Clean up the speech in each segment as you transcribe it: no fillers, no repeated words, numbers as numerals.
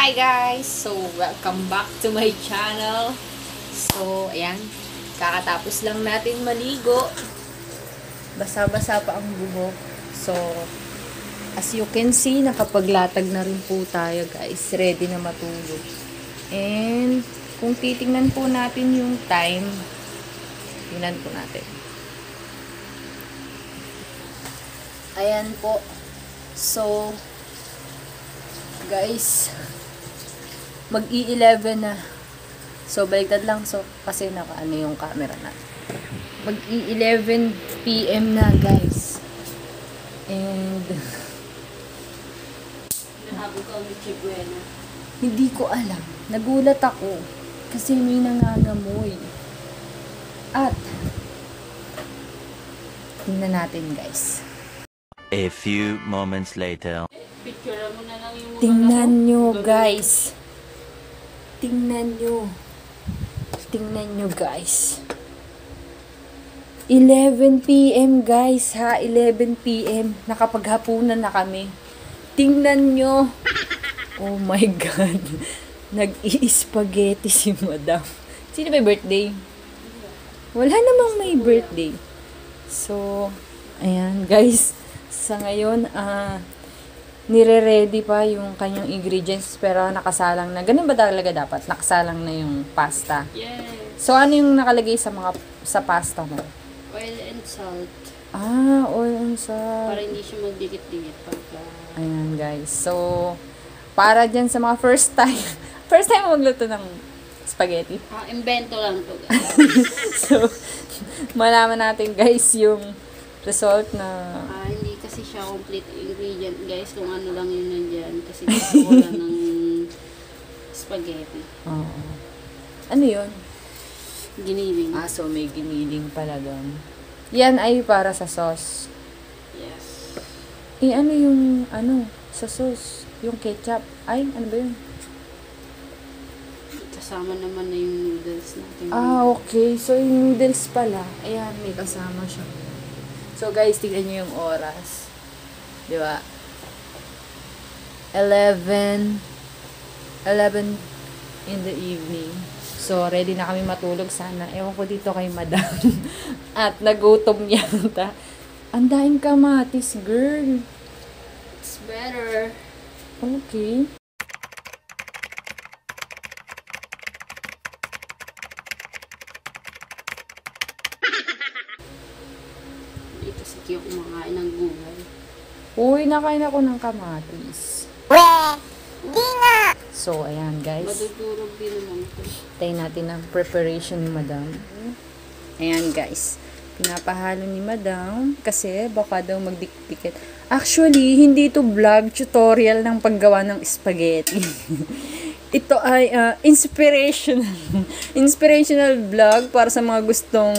Hi guys! So, welcome back to my channel. So, ayan. Kakatapos lang natin maligo. Basa-basa pa ang buhok. So, as you can see, nakapaglatag na rin po tayo guys. Ready na matulog. And, kung titingnan po natin yung time, tingnan po natin. Ayan po. So, guys, mag-i-11 na. So, baliktad lang. So, kasi naka-ano yung camera na. Mag-i-11 PM na, guys. And, nahabol ka ulit si Buena. hindi ko alam. Nagulat ako. Kasi may nangangamoy. At, tingnan natin, guys. A few moments later. Picture mo na lang yung mga Tingnan nyo, guys. Tingnan nyo. Tingnan nyo, guys. 11 PM, guys, ha? 11 PM. Nakapaghapunan na kami. Tingnan nyo. Oh my God. Nag-i-spaghetti si Madam. Sino may birthday? Wala namang may birthday. So, ayan, guys. Sa ngayon, nire-ready pa yung kanyang ingredients pero nakasalang na. Ganun ba talaga dapat? Nakasalang na yung pasta. Yes. So, ano yung nakalagay sa pasta mo? Oil and salt. Oil and salt. Para hindi siya magdikit-dikit pagka... Ayan, guys. So, para dyan sa mga first time magluto ng spaghetti. Invento lang to, guys. So, malaman natin, guys, yung result na... Hindi kasi siya complete ingredient, guys. Kung ano lang yun nandyan. Kasi gusto ko lang ng spaghetti. Oo. Ano yun? Giniling. So may giniling pala doon. Yan ay para sa sauce. Yes. Ano yung, sa sauce? Yung ketchup. Ay, ano ba yun? Kasama naman na yung noodles natin. Okay. So, yung noodles pala. Ayan, may kasama siya. So, guys, tingnan nyo yung oras. Di ba? 11 in the evening. So, ready na kami matulog sana. Ewan ko dito kay Madam. At nagutom yata. Ang daing kamatis, girl. It's better. Okay. Dito si Kyo kumakain ng gulay. Uy, nakain ako ng kamatis. So, ayan guys. Madudurog din naman ito. Tayo natin ang preparation ni Madam. Ayan guys. Pinapahalo ni Madam kasi baka daw magdikdikit. Actually, hindi ito vlog tutorial ng paggawa ng spaghetti. Ito ay inspirational vlog para sa mga gustong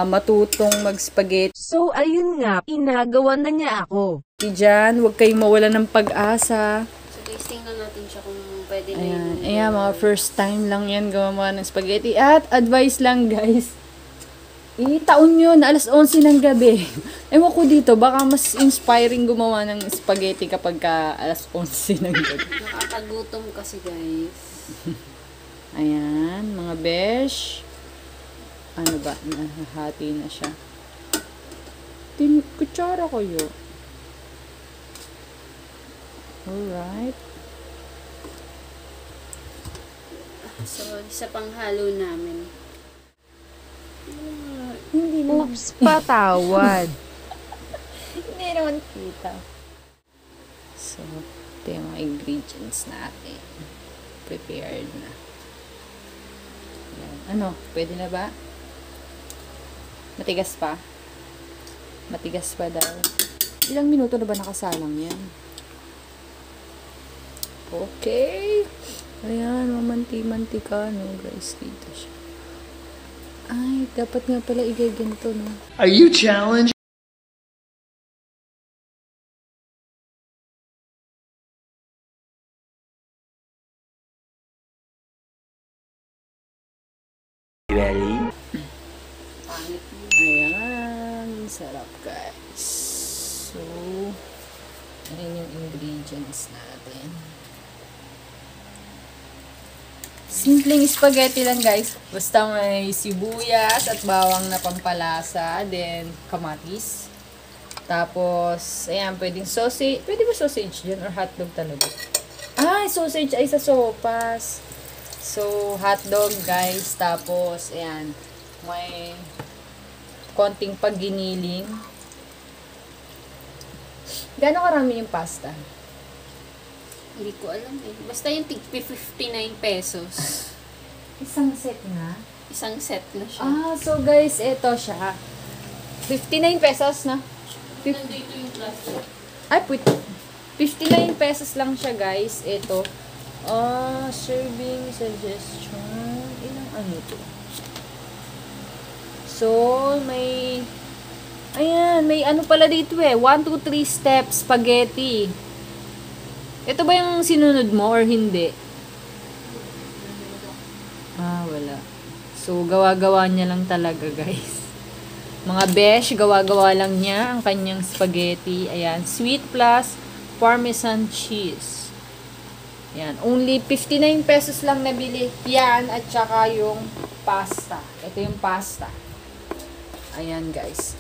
matutong mag-spaghetti. So, ayun nga, inagawa na niya ako. Diyan, huwag kayong mawala ng pag-asa. So, tasting na natin siya kung pwede na Ayan, yung... ayan, mga first time lang yan gumawa ng spaghetti. At advice lang guys, itaon nyo na alas 11 ng gabi. Ewan ko dito, baka mas inspiring gumawa ng spaghetti kapag alas 11 ng gabi. Nakakagutom kasi guys. Ayan, mga besh. Ano ba? Nahahati na siya. Kutsara kayo. Alright. So, isa pang halo namin. Hindi naman. Oops, patawad. Hindi naman kita. So, ito yung mga ingredients natin. Prepared na. Ayan. Ano? Pwede na ba? Matigas pa? Matigas pa daw. Ilang minuto na ba nakasalang yan? Okay. Ayan, mamanti-mantika, no, guys. Dito siya. Ay, dapat nga pala igaganto, no? Are you challenged? Ready? Ayan, sarap guys. So, ayan yung ingredients natin. Simpleng spaghetti lang guys. Basta may sibuyas at bawang na pampalasa. Then, kamatis. Tapos, ayan, pwedeng sausage. Pwede ba sausage dyan or hotdog talaga? Ah, sausage ay sa sopas. So, hotdog guys. Tapos, ayan, may konting pagginiling. Gano'ng karami yung pasta? Hindi ko alam eh. Basta yung tig 59 pesos. Isang set na? Isang set na siya. Ah, so guys, ito siya. 59 pesos na. Nandito yung plastic. Ay, 59 pesos lang siya guys. Ito. Serving suggestion. Ilang ano to? So, may... Ayan, may ano pala dito eh. 1, 2, 3 steps spaghetti. Ito ba yung sinunod mo or hindi? Ah, wala. So, gawa-gawa niya lang talaga, guys. Mga besh, gawa-gawa lang niya ang kanyang spaghetti. Ayan, sweet plus parmesan cheese. Ayan, only 59 pesos lang nabili. Yan, at saka yung pasta. Ito yung pasta. Ayan, guys.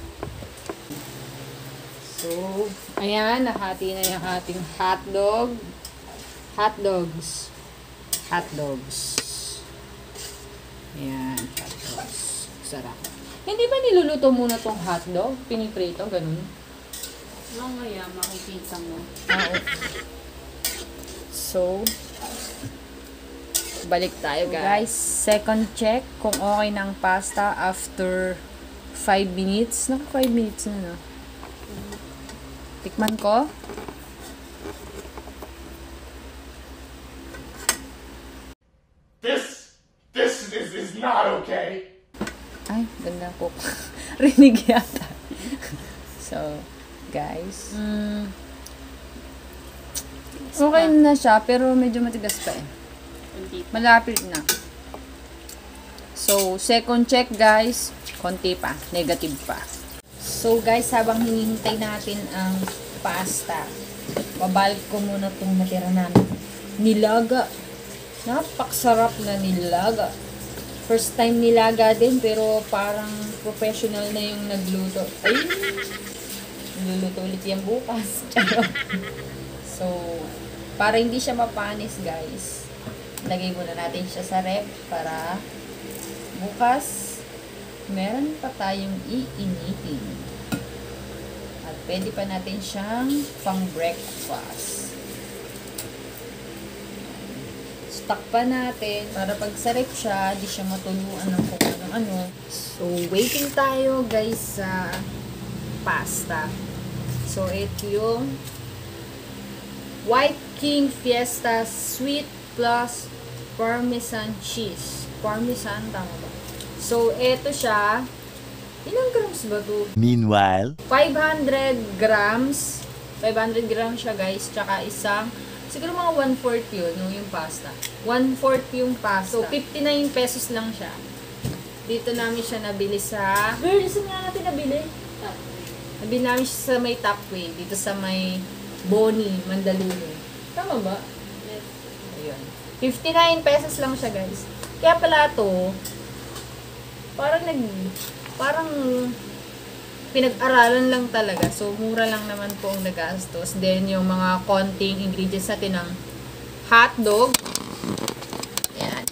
So, ayan, nahati na yung ating hotdog. Hotdogs. Ayan, hotdogs. Sarap. Hindi ba niluluto muna tong hotdog? Piniprito, ganun? Mamaya, makikita mo. So, balik tayo guys. Second check kung okay na ang pasta after 5 minutes. Naku, 5 minutes na, no? Tikman ko. This is not okay. Ay, ganda po. Rinig yata. So, guys. Okay na siya, pero medyo matigas pa eh. Malapit na. So, second check guys. Konti pa. Negative pa. So, guys, habang hinihintay natin ang pasta, babalik ko muna itong natira namin. Nilaga. Napaksarap na nilaga. First time nilaga din, pero parang professional na yung nagluto. Ay! Niluluto ulit yan bukas. So, para hindi siya mapanis, guys, lagay muna natin siya sa ref para bukas meron pa tayong iinitin. At pwede pa natin siyang pang breakfast. Stock pa natin para pag sa ref siya, di siya matuluan ng kung ano-ano. So, waiting tayo guys sa pasta. So, ito yung White King Fiesta Sweet plus Parmesan cheese. Parmesan, tama ba? So, eto siya. Ilang grams ba to? Meanwhile, 500 grams. 500 grams siya, guys. Tsaka isang, siguro mga 1/4 yun, no, yung pasta. 1/4 yung pasta. So, 59 pesos lang siya. Dito namin siya nabili sa... Girl, saan nga natin nabili? Nabili namin siya sa may Topway. Dito sa may Boni, Mandaluyong. Tama ba? Yes. Ayun. 59 pesos lang siya, guys. Kaya pala to, parang pinag-aralan lang talaga. So, mura lang naman po ang nagastos. Then, yung mga konting ingredients natin ng hotdog. Ayan.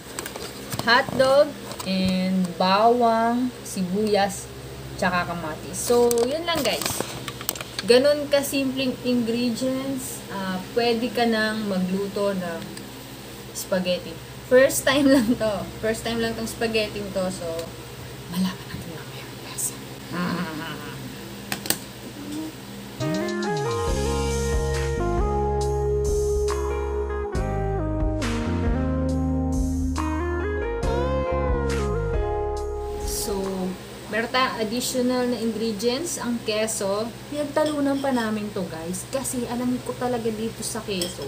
Hotdog and bawang, sibuyas, tsaka kamatis. So, yun lang guys. Ganon kasimpleng ingredients. Pwede ka nang magluto ng spaghetti. First time lang to. First time lang tong spaghetti to. So, malaman natin mamaya ang lasa. So, meron tayong additional na ingredients. Ang keso, pinagtalunan pa namin to guys. Kasi alam ko talaga dito sa keso,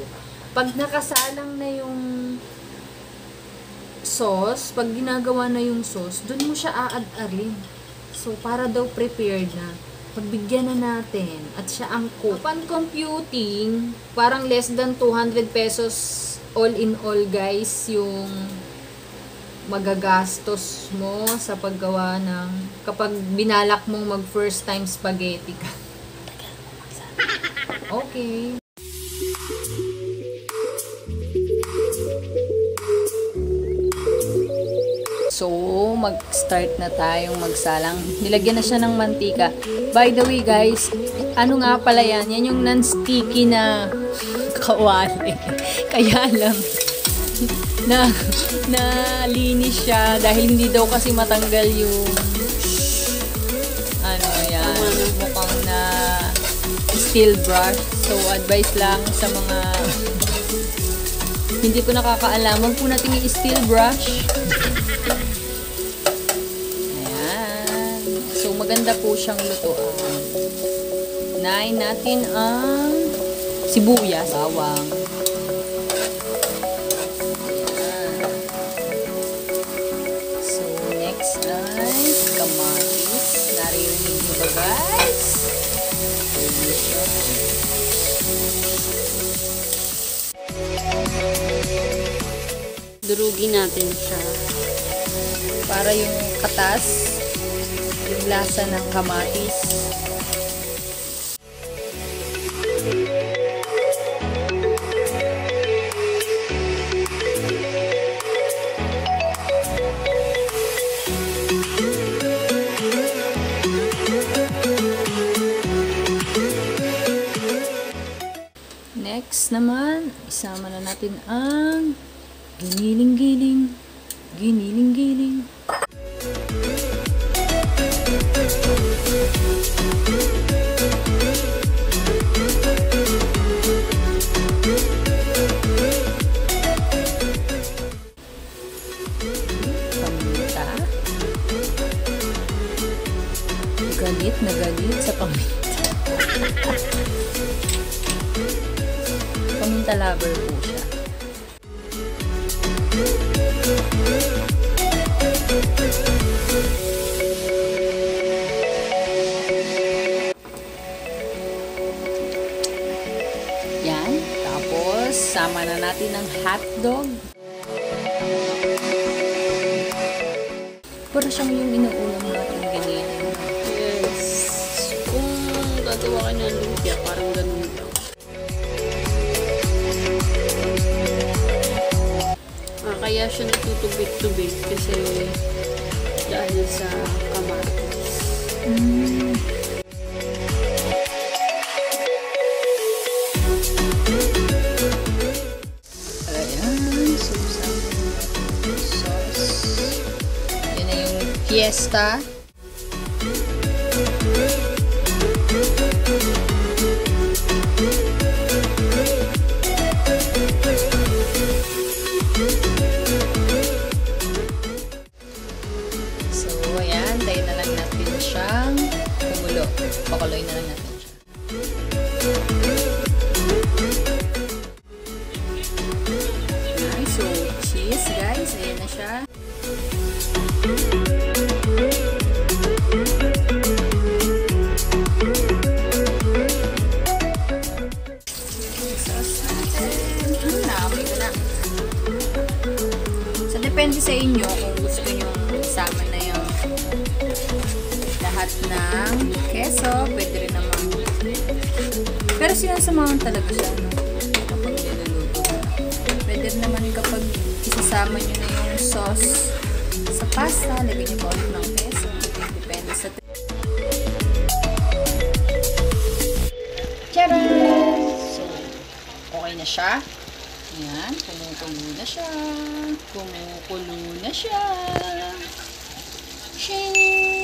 pag nakasalang na yung sauce, pag ginagawa na yung sauce, dun mo siya aad-arin. So, para daw prepared na. Pagbigyan na natin at siya ang cook. Upon computing, parang less than 200 pesos all in all guys yung magagastos mo sa paggawa ng kapag binalak mong mag first time spaghetti ka. Okay. So, mag-start na tayong magsalang. Nilagyan na siya ng mantika. By the way, guys, ano nga pala yan? Yan yung non-sticky na kawali. Kaya lang, linis siya dahil hindi daw kasi matanggal yung ano yan, mukhang na steel brush. So, advice lang sa mga hindi po nakakaalam, wag po natin yung steel brush. Ayan. So, maganda po siyang lutuan. Nain natin ang sibuyas, bawang. Ayan. So, next ay kamatis. Naririnig niyo ba, guys? Ayan siya. Durugin natin siya. Para yung katas, yung lasa ng kamatis. Next naman, isama na natin ang giniling-giling. Giniling-giling. Paminta. Galit na galit sa paminta. Paminta lover po siya. Yan. Tapos, sama na natin ang hotdog. Para siyang yung inuulam natin ganyan. Yes. Kung gagawa ka ng lumpia, parang ganun lang. Kaya siya natutubig-tubig kasi dahil sa kamatis. Ayan. So, sauce. Yan na yung fiesta. So, ayan. Tayo na lang natin siyang kumulo. Pakuloy na lang natin siya. Ayan. So, cheese, guys. Ayan na siya. Sauce natin. Okay ko na. So, depende sa inyo kung gusto nyo isama na yung lahat ng keso. Pwede rin naman. Pero sinasamahan talaga siya, no? Kapag niluluto. Pwede rin naman kapag isasama nyo na yung sauce sa pasta, lagyan nyo pa ulit ng keso. Depende sa Charan! So, okay na siya. Ayan, kumukulo na siya. Kumukulo na siya. Shing!